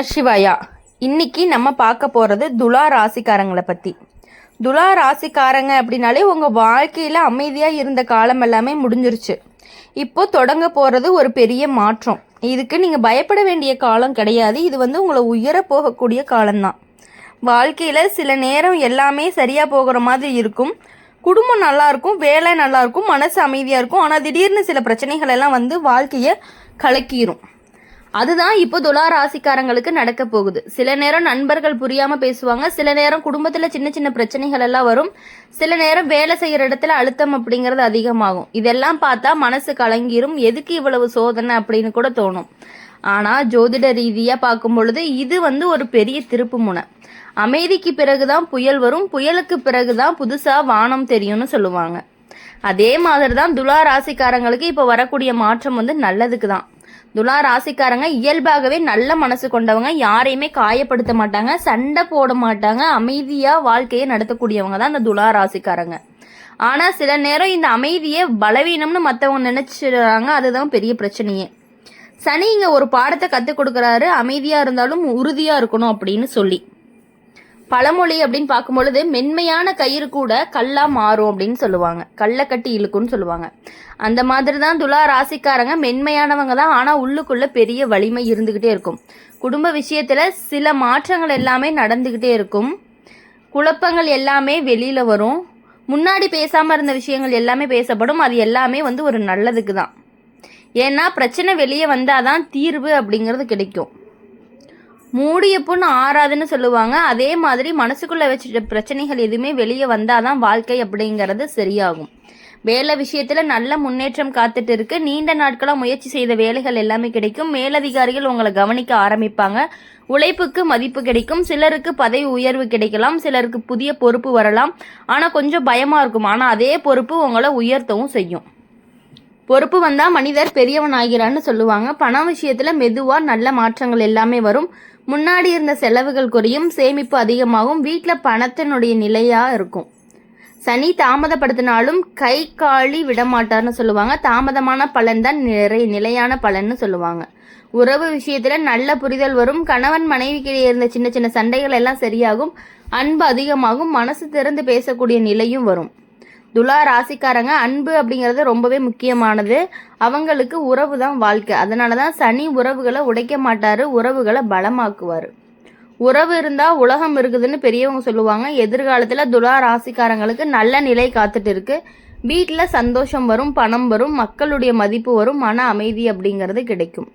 நமசிவாயா. இன்னைக்கு நம்ம பார்க்க போகிறது துலா ராசிக்காரங்களை பற்றி. துலா ராசிக்காரங்க அப்படின்னாலே உங்கள் வாழ்க்கையில் அமைதியாக இருந்த காலம் எல்லாமே முடிஞ்சிருச்சு. இப்போ தொடங்க போகிறது ஒரு பெரிய மாற்றம். இதுக்கு நீங்கள் பயப்பட வேண்டிய காலம் கிடையாது. இது உங்களை உயர போகக்கூடிய காலம்தான். வாழ்க்கையில் சில நேரம் எல்லாமே சரியாக போகிற மாதிரி இருக்கும். குடும்பம் நல்லாயிருக்கும், வேலை நல்லாயிருக்கும், மனசு அமைதியாக இருக்கும். ஆனால் திடீர்னு சில பிரச்சனைகள் எல்லாம் வாழ்க்கையை கலக்கிரும். அதுதான் இப்போ துலா ராசிக்காரங்களுக்கு நடக்க போகுது. சில நேரம் நண்பர்கள் புரியாம பேசுவாங்க, சில நேரம் குடும்பத்துல சின்ன சின்ன பிரச்சனைகள் எல்லாம் வரும், சில நேரம் வேலை செய்யற இடத்துல அழுத்தம் அப்படிங்கிறது அதிகமாகும். இதெல்லாம் பார்த்தா மனசு கலங்கிரும். எதுக்கு இவ்வளவு சோதனை அப்படின்னு கூட தோணும். ஆனா ஜோதிட ரீதியா பார்க்கும் பொழுது இது ஒரு பெரிய திருப்பு முனை. அமைதிக்கு பிறகுதான் புயல் வரும், புயலுக்கு பிறகுதான் புதுசா வானம் தெரியும்னு சொல்லுவாங்க. அதே மாதிரிதான் துலா ராசிக்காரங்களுக்கு இப்போ வரக்கூடிய மாற்றம் நல்லதுக்கு தான். துலா ராசிக்காரங்க இயல்பாகவே நல்ல மனசு கொண்டவங்க, யாரையுமே காயப்படுத்த மாட்டாங்க, சண்டை போட மாட்டாங்க, அமைதியா வாழ்க்கையை நடத்தக்கூடியவங்க தான் இந்த துலா ராசிக்காரங்க. ஆனா சில நேரம் இந்த அமைதியை பலவீனம்னு மற்றவங்க நினைச்சிடுறாங்க. அதுதான் பெரிய பிரச்சனையே. சனி இங்க ஒரு பாடத்தை கற்றுக் கொடுக்குறாரு, அமைதியா இருந்தாலும் உறுதியா இருக்கணும் அப்படின்னு சொல்லி. பழமொழி அப்படின்னு பார்க்கும் பொழுது மென்மையான கயிறு கூட கல்லா மாறும் அப்படின்னு சொல்லுவாங்க, கல்லை கட்டி இழுக்குன்னு சொல்லுவாங்க. அந்த மாதிரி தான் துலா ராசிக்காரங்க மென்மையானவங்க தான், ஆனால் உள்ளுக்குள்ள பெரிய வலிமை இருந்துகிட்டே இருக்கும். குடும்ப விஷயத்துல சில மாற்றங்கள் எல்லாமே நடந்துகிட்டே இருக்கும். குழப்பங்கள் எல்லாமே வெளியில வரும். முன்னாடி பேசாம இருந்த விஷயங்கள் எல்லாமே பேசப்படும். அது எல்லாமே ஒரு நல்லதுக்கு தான். ஏன்னா பிரச்சனை வெளியே வந்தாதான் தீர்வு அப்படிங்கிறது கிடைக்கும். மூடிய புண் ஆறாதுன்னு சொல்லுவாங்க. அதே மாதிரி மனசுக்குள்ள வச்சுட்ட பிரச்சனைகள் எதுவுமே வெளியே வந்தாதான் வாழ்க்கை அப்படிங்கிறது சரியாகும். வேலை விஷயத்துல நல்ல முன்னேற்றம் காத்துட்டு இருக்கு. நீண்ட நாட்களா முயற்சி செய்த வேலைகள் எல்லாமே கிடைக்கும். மேலதிகாரிகள் உங்களை கவனிக்க ஆரம்பிப்பாங்க. உழைப்புக்கு மதிப்பு கிடைக்கும். சிலருக்கு பதவி உயர்வு கிடைக்கலாம், சிலருக்கு புதிய பொறுப்பு வரலாம். ஆனா கொஞ்சம் பயமா இருக்கும். ஆனா அதே பொறுப்பு உங்களை உயர்த்தவும் செய்யும். பொறுப்பு வந்தா மனிதர் பெரியவன் ஆகிறான்னு சொல்லுவாங்க. பண விஷயத்துல மெதுவா நல்ல மாற்றங்கள் எல்லாமே வரும். முன்னாடி இருந்த செலவுகள் குறையும், சேமிப்பு அதிகமாகும். வீட்டில் பணத்தினுடைய நிலையா இருக்கும். சனி தாமதப்படுத்தினாலும் கை காலி விடமாட்டார்னு சொல்லுவாங்க. தாமதமான பலன் தான் நிலையான பலன்னு சொல்லுவாங்க. உறவு விஷயத்துல நல்ல புரிதல் வரும். கணவன் மனைவிக்கு இருந்த சின்ன சின்ன சண்டைகள் எல்லாம் சரியாகும். அன்பு அதிகமாகும். மனசு திறந்து பேசக்கூடிய நிலையும் வரும். துலா ராசிக்காரங்க அன்பு அப்படிங்கிறது ரொம்பவே முக்கியமானது. அவங்களுக்கு உறவு தான் வாழ்க்கை. அதனால தான் சனி உறவுகளை உடைக்க மாட்டாரு, உறவுகளை பலமாக்குவார். உறவு இருந்தா உலகம் இருக்குதுன்னு பெரியவங்க சொல்லுவாங்க. எதிர்காலத்துல துலா ராசிக்காரங்களுக்கு நல்ல நிலை காத்துட்டு இருக்கு. வீட்டில் சந்தோஷம் வரும், பணம் வரும், மக்களுடைய மதிப்பு வரும், மன அமைதி அப்படிங்கிறது கிடைக்கும்.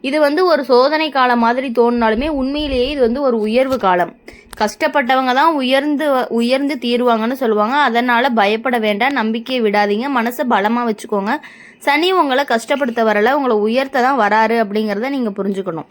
இது ஒரு சோதனை காலம் மாதிரி தோணினாலுமே உண்மையிலேயே இது ஒரு உயர்வு காலம். கஷ்டப்பட்டவங்க தான் உயர்ந்து தீருவாங்கன்னு சொல்லுவாங்க. அதனால பயப்பட வேண்டாம், நம்பிக்கையை விடாதீங்க, மனசை பலமா வச்சுக்கோங்க. சனி உங்களை கஷ்டப்படுத்த வரல, உங்களை உயர்த்த தான் வராரு அப்படிங்கிறத நீங்க புரிஞ்சுக்கணும்.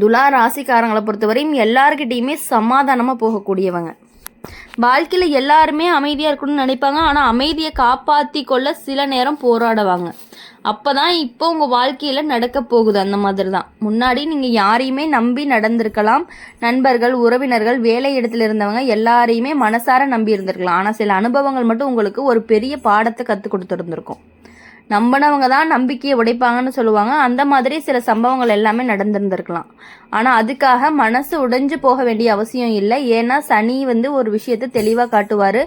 துலா ராசிக்காரங்களை பொறுத்தவரையும் எல்லார்கிட்டையுமே சமாதானமா போகக்கூடியவங்க. வாழ்க்கையில எல்லாருமே அமைதியா இருக்கணும்னு நினைப்பாங்க. ஆனா அமைதியை காப்பாத்தி கொள்ள சில நேரம் போராடுவாங்க. அப்பதான் இப்போ உங்க வாழ்க்கையில நடக்க போகுது. அந்த மாதிரி தான். முன்னாடி நீங்க யாரையுமே நம்பி நடந்திருக்கலாம். நண்பர்கள், உறவினர்கள், வேலை இடத்துல இருந்தவங்க எல்லாரையுமே மனசார நம்பி இருந்திருக்கலாம். ஆனா சில அனுபவங்கள் மட்டும் உங்களுக்கு ஒரு பெரிய பாடத்தை கற்றுக் கொடுத்துருந்துருக்கும். நம்பினவங்க தான் நம்பிக்கையை உடைப்பாங்கன்னு சொல்லுவாங்க. அந்த மாதிரி சில சம்பவங்கள் எல்லாமே நடந்திருந்திருக்கலாம். ஆனால் அதுக்காக மனசு உடைஞ்சு போக வேண்டிய அவசியம் இல்லை. ஏன்னா சனி ஒரு விஷயத்தை தெளிவாக காட்டுவார்,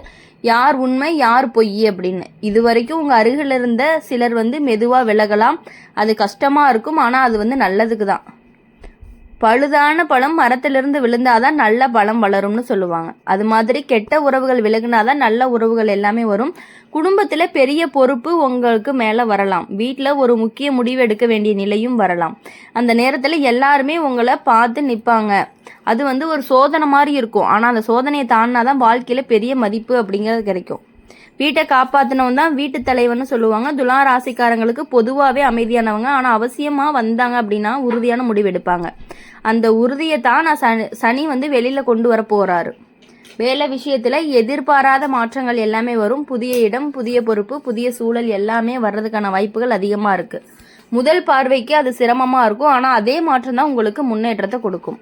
யார் உண்மை யார் பொய் அப்படின்னு. இது வரைக்கும் உங்கள் அருகில் இருந்த சிலர் மெதுவாக விலகலாம். அது கஷ்டமாக இருக்கும், ஆனால் அது நல்லதுக்கு தான். பழுதான பழம் மரத்திலிருந்து விழுந்தாதான் நல்ல பழம் வளரும்னு சொல்லுவாங்க. அது மாதிரி கெட்ட உறவுகள் விலகினாதான் நல்ல உறவுகள் எல்லாமே வரும். குடும்பத்தில் பெரிய பொறுப்பு உங்களுக்கு மேலே வரலாம். வீட்டில் ஒரு முக்கிய முடிவு எடுக்க வேண்டிய நிலையும் வரலாம். அந்த நேரத்தில் எல்லாருமே உங்களை பார்த்து நிற்பாங்க. அது ஒரு சோதனை மாதிரி இருக்கும். ஆனால் அந்த சோதனையை தாண்டினாதான் வாழ்க்கையில் பெரிய மதிப்பு அப்படிங்கிறது கிடைக்கும். வீட்டை காப்பாற்றினவன் தான் வீட்டு தலைவன்னு சொல்லுவாங்க. துலா ராசிக்காரங்களுக்கு பொதுவாகவே அமைதியானவங்க. ஆனால் அவசியமாக வந்தாங்க அப்படின்னா உறுதியான முடிவு எடுப்பாங்க. அந்த உறுதியை தான் சனி வெளியில் கொண்டு வர போகிறாரு. வேலை விஷயத்தில் எதிர்பாராத மாற்றங்கள் எல்லாமே வரும். புதிய இடம், புதிய பொறுப்பு, புதிய சூழல் எல்லாமே வர்றதுக்கான வாய்ப்புகள் அதிகமாக இருக்குது. முதல் பார்வைக்கு அது சிரமமாக இருக்கும். ஆனால் அதே மாற்றம் தான் உங்களுக்கு முன்னேற்றத்தை கொடுக்கும்.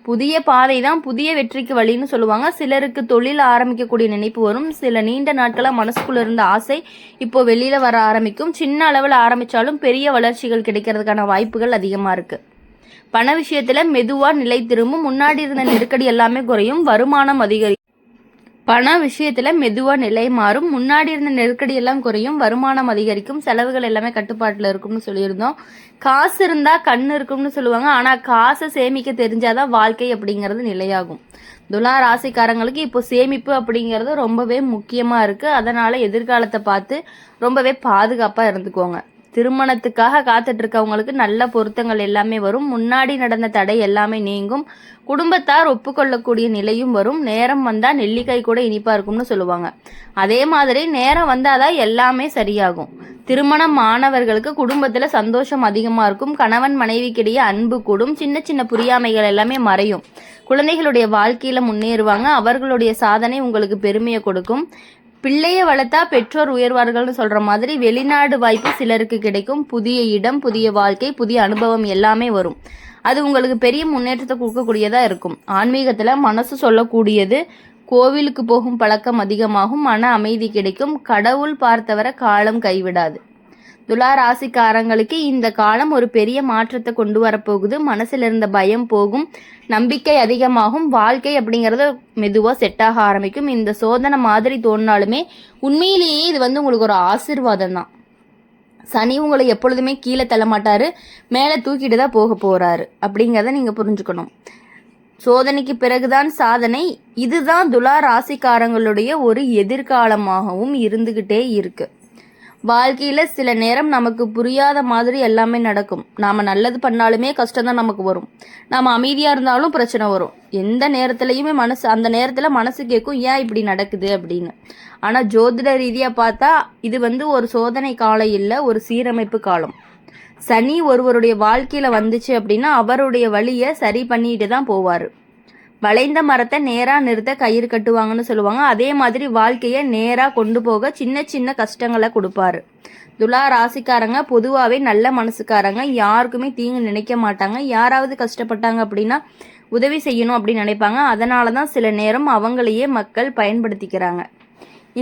புதிய பாதை தான் புதிய வெற்றிக்கு வழின்னு சொல்லுவாங்க. சிலருக்கு தொழில் ஆரம்பிக்கக்கூடிய நினைப்பு வரும். சில நீண்ட நாட்களாக மனசுக்குள்ள இருந்த ஆசை இப்போ வெளியில வர ஆரம்பிக்கும். சின்ன அளவில் ஆரம்பித்தாலும் பெரிய வளர்ச்சிகள் கிடைக்கிறதுக்கான வாய்ப்புகள் அதிகமாக இருக்கு. பண விஷயத்துல மெதுவா நிலை திரும்பும், முன்னாடி இருந்த நெருக்கடி எல்லாமே குறையும், வருமானம் அதிகரிக்கும். பண விஷயத்துல மெதுவா நிலை மாறும், முன்னாடி இருந்த நெருக்கடி எல்லாம் குறையும், வருமானம் அதிகரிக்கும், செலவுகள் எல்லாமே கட்டுப்பாட்டுல இருக்கும்னு சொல்லியிருந்தோம். காசு இருந்தா கண்ணு இருக்கும்னு சொல்லுவாங்க. ஆனா காசை சேமிக்க தெரிஞ்சாதான் வாழ்க்கை அப்படிங்கிறது நிலையாகும். துலா ராசிக்காரங்களுக்கு இப்போ சேமிப்பு அப்படிங்கிறது ரொம்பவே முக்கியமா இருக்கு. அதனால எதிர்காலத்தை பார்த்து ரொம்பவே பாதுகாப்பா இருந்துக்குவாங்க. திருமணத்துக்காக காத்துட்டு இருக்கவங்களுக்கு நல்ல பொருத்தங்கள் எல்லாமே வரும், முன்னாடி நடந்த தடை எல்லாமே நீங்கும், குடும்பத்தார் ஒப்புக்கொள்ளக்கூடிய நிலையும் வரும். நேரம் வந்தா நெல்லிக்காய் கூட இனிப்பா இருக்கும்னு சொல்லுவாங்க. அதே மாதிரி நேரம் வந்தாதான் எல்லாமே சரியாகும். திருமணம் ஆனவர்களுக்கு குடும்பத்துல சந்தோஷம் அதிகமா இருக்கும், கணவன் மனைவிக்கிடையே அன்பு கூடும், சின்ன சின்ன புரியாமைகள் எல்லாமே மறையும், குழந்தைகளுடைய வாழ்க்கையில முன்னேறுவாங்க, அவர்களுடைய சாதனை உங்களுக்கு பெருமையை கொடுக்கும். பிள்ளைய வளர்த்தா பெற்றோர் உயர்வார்கள்னு சொல்ற மாதிரி வெளிநாடு வாய்ப்பு சிலருக்கு கிடைக்கும். புதிய இடம், புதிய வாழ்க்கை, புதிய அனுபவம் எல்லாமே வரும். அது உங்களுக்கு பெரிய முன்னேற்றத்தை கொடுக்கக்கூடியதா இருக்கும். ஆன்மீகத்துல மனசு சொல்லக்கூடியது, கோவிலுக்கு போகும் பழக்கம் அதிகமாகும், மன அமைதி கிடைக்கும், கடவுள் பார்த்தவரை காலம் கைவிடாது. துலா ராசிக்காரங்களுக்கு இந்த காலம் ஒரு பெரிய மாற்றத்தை கொண்டு வரப்போகுது. மனசுல இருந்த பயம் போகும், நம்பிக்கை அதிகமாகும், வாழ்க்கை அப்படிங்கறது மெதுவா செட் ஆக ஆரம்பிக்கும். இந்த சோதனை மாதிரி தோணினாலுமே உண்மையிலேயே இது உங்களுக்கு ஒரு ஆசீர்வாதம் தான். சனி உங்களை எப்பொழுதுமே கீழே தள்ள மாட்டாரு, மேலே தூக்கிட்டு தான் போக போறாரு அப்படிங்கிறத நீங்க புரிஞ்சுக்கணும். சோதனைக்கு பிறகுதான் சாதனை. இதுதான் துலா ராசிக்காரங்களுடைய ஒரு எதிர்காலமாகவும் இருந்துகிட்டே இருக்கு. வாழ்க்கையில சில நேரம் நமக்கு புரியாத மாதிரி எல்லாமே நடக்கும். நாம நல்லது பண்ணாலுமே கஷ்டம் தான் நமக்கு வரும், நாம அமைதியா இருந்தாலும் பிரச்சனை வரும். எந்த நேரத்திலையுமே அந்த நேரத்துல மனசு கேட்கும், ஏன் இப்படி நடக்குது அப்படின்னு. ஆனா ஜோதிட ரீதியா பார்த்தா இது ஒரு சோதனை காலம் இல்லை, ஒரு சீரமைப்பு காலம். சனி ஒருவருடைய வாழ்க்கையில வந்துச்சு அப்படின்னா அவருடைய வழியை சரி பண்ணிட்டு தான் போவாரு. வளைந்த மரத்தை நேரா நிறுத்த கயிறு கட்டுவாங்கன்னு சொல்லுவாங்க. அதே மாதிரி வாழ்க்கையை நேரா கொண்டு போக சின்ன சின்ன கஷ்டங்களை கொடுப்பாரு. துலா ராசிக்காரங்க பொதுவாகவே நல்ல மனசுக்காரங்க, யாருக்குமே தீங்கு நினைக்க மாட்டாங்க. யாராவது கஷ்டப்பட்டாங்க அப்படின்னா உதவி செய்யணும் அப்படின்னு நினைப்பாங்க. அதனால தான் சில நேரம் அவங்களையே மக்கள் பயன்படுத்திக்கிறாங்க.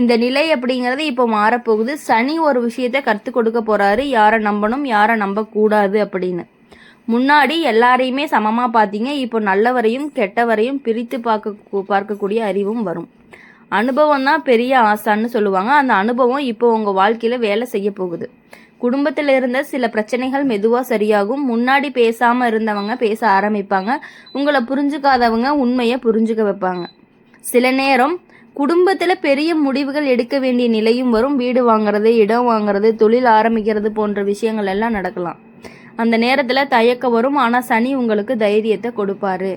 இந்த நிலை அப்படிங்கிறது இப்போ மாறப்போகுது. சனி ஒரு விஷயத்த கற்றுக் கொடுக்க போறாரு, யாரை நம்பணும் யாரை நம்பக்கூடாது அப்படின்னு. முன்னாடி எல்லாரையுமே சமமாக பார்த்தீங்க, இப்போ நல்லவரையும் கெட்டவரையும் பிரித்து பார்க்கக்கூடிய அறிவும் வரும். அனுபவம் தான் பெரிய ஆசான்னு சொல்லுவாங்க. அந்த அனுபவம் இப்போ உங்கள் வாழ்க்கையில் வேலை செய்ய போகுது. குடும்பத்தில் இருந்த சில பிரச்சனைகள் மெதுவாக சரியாகும். முன்னாடி பேசாமல் இருந்தவங்க பேச ஆரம்பிப்பாங்க, உங்களை புரிஞ்சுக்காதவங்க உண்மையை புரிஞ்சுக்க வைப்பாங்க. சில நேரம் குடும்பத்தில் பெரிய முடிவுகள் எடுக்க வேண்டிய நிலையும் வரும். வீடு வாங்குறது, இடம் வாங்குறது, தொழில் ஆரம்பிக்கிறது போன்ற விஷயங்கள் எல்லாம் நடக்கலாம். அந்த நேரத்தில் தயக்கம் வரும். ஆனால் சனி உங்களுக்கு தைரியத்தை கொடுப்பாரு.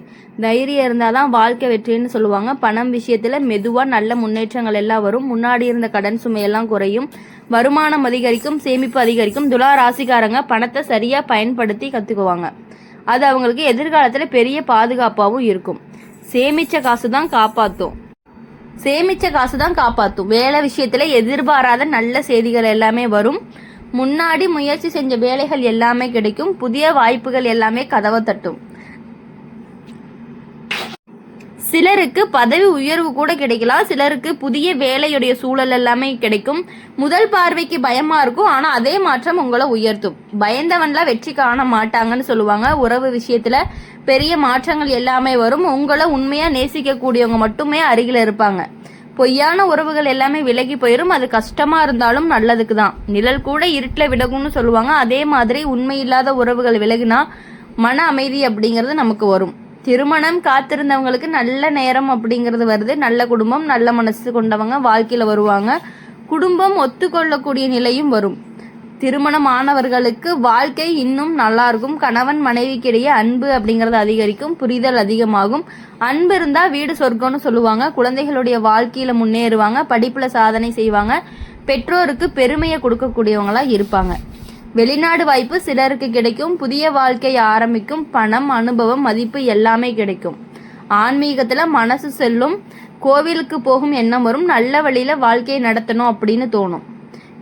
தைரியம் இருந்தால் தான் வாழ்க்கை வெற்றின்னு சொல்லுவாங்க. பணம் விஷயத்தில் மெதுவாக நல்ல முன்னேற்றங்கள் எல்லாம் வரும். முன்னாடி இருந்த கடன் சுமையெல்லாம் குறையும், வருமானம் அதிகரிக்கும், சேமிப்பு அதிகரிக்கும். துலா ராசிக்காரங்க பணத்தை சரியாக பயன்படுத்தி கற்றுக்குவாங்க. அது அவங்களுக்கு எதிர்காலத்தில் பெரிய பாதுகாப்பாகவும் இருக்கும். சேமித்த காசு தான் காப்பாற்றும். வேலை விஷயத்தில் எதிர்பாராத நல்ல செய்திகள் எல்லாமே வரும். முன்னாடி முயற்சி செஞ்ச வேலைகள் எல்லாமே கிடைக்கும். புதிய வாய்ப்புகள் எல்லாமே கதவை தட்டும். சிலருக்கு பதவி உயர்வு கூட கிடைக்கலாம், சிலருக்கு புதிய வேலையுடைய சூழல் எல்லாமே கிடைக்கும். முதல் பார்வைக்கு பயமா இருக்கும், ஆனா அதே மாற்றம் உங்களை உயர்த்தும். பயந்தவன்லாம் வெற்றி காண மாட்டாங்கன்னு சொல்லுவாங்க. உறவு விஷயத்துல பெரிய மாற்றங்கள் எல்லாமே வரும். உங்களை உண்மையா நேசிக்கக்கூடியவங்க மட்டுமே அருகில் இருப்பாங்க. பொய்யான உறவுகள் எல்லாமே விலகி போயிடும். அது கஷ்டமா இருந்தாலும் நல்லதுக்கு தான். நிழல் கூட இருட்டில் விலகும்னு சொல்லுவாங்க. அதே மாதிரி உண்மை இல்லாத உறவுகள் விலகினா மன அமைதி அப்படிங்கிறது நமக்கு வரும். திருமணம் காத்திருந்தவங்களுக்கு நல்ல நேரம் அப்படிங்கிறது வருது. நல்ல குடும்பம், நல்ல மனசு கொண்டவங்க வாழ்க்கையில் வருவாங்க. குடும்பம் ஒத்துக்கொள்ளக்கூடிய நிலையும் வரும். திருமணம் ஆனவர்களுக்கு வாழ்க்கை இன்னும் நல்லா இருக்கும். கணவன் மனைவிக்கிடையே அன்பு அப்படிங்கிறது அதிகரிக்கும், புரிதல் அதிகமாகும். அன்பு இருந்தால் வீடு சொர்க்கம்னு சொல்லுவாங்க. குழந்தைகளுடைய வாழ்க்கையில் முன்னேறுவாங்க, படிப்பில் சாதனை செய்வாங்க, பெற்றோருக்கு பெருமையை கொடுக்கக்கூடியவங்களா இருப்பாங்க. வெளிநாடு வாய்ப்பு சிலருக்கு கிடைக்கும், புதிய வாழ்க்கை ஆரம்பிக்கும், பணம், அனுபவம், மதிப்பு எல்லாமே கிடைக்கும். ஆன்மீகத்தில் மனசு செல்லும், கோவிலுக்கு போகும் எண்ணம் வரும், நல்ல வழியில் வாழ்க்கையை நடத்தணும் அப்படின்னு தோணும்.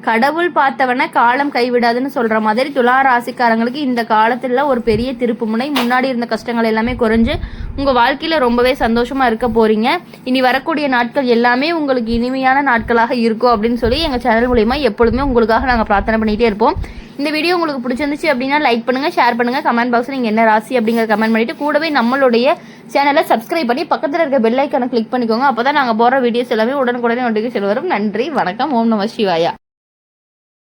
கடவுள் பார்த்தவன காலம் கைவிடாதுன்னு சொல்கிற மாதிரி துலா ராசிக்காரங்களுக்கு இந்த காலத்தில் ஒரு பெரிய திருப்பு முனை. முன்னாடி இருந்த கஷ்டங்கள் எல்லாமே குறைஞ்சு உங்கள் வாழ்க்கையில் ரொம்பவே சந்தோஷமாக இருக்க போகிறீங்க. இனி வரக்கூடிய நாட்கள் எல்லாமே உங்களுக்கு இனிமையான நாட்களாக இருக்கும் அப்படின்னு சொல்லி எங்கள் சேனல் மூலிமா எப்பொழுதுமே உங்களுக்காக நாங்கள் பிரார்த்தனை பண்ணிகிட்டே இருப்போம். இந்த வீடியோ உங்களுக்கு பிடிச்சிருந்துச்சு அப்படின்னா லைக் பண்ணுங்கள், ஷேர் பண்ணுங்கள், கமெண்ட் பாக்ஸில் நீங்கள் என்ன ராசி அப்படிங்கிற கமெண்ட் பண்ணிவிட்டு கூடவே நம்மளுடைய சேனலை சப்ஸ்கிரைப் பண்ணி பக்கத்தில் இருக்க பெல் ஐக்கானை கிளிக் பண்ணிக்கோங்க. அப்போ தான் நாங்கள் போகிற வீடியோஸ் எல்லாமே உடனுக்குடனே நோட்டிஃபிகேஷன் வரும். நன்றி, வணக்கம், ஓம் நம சிவாயா.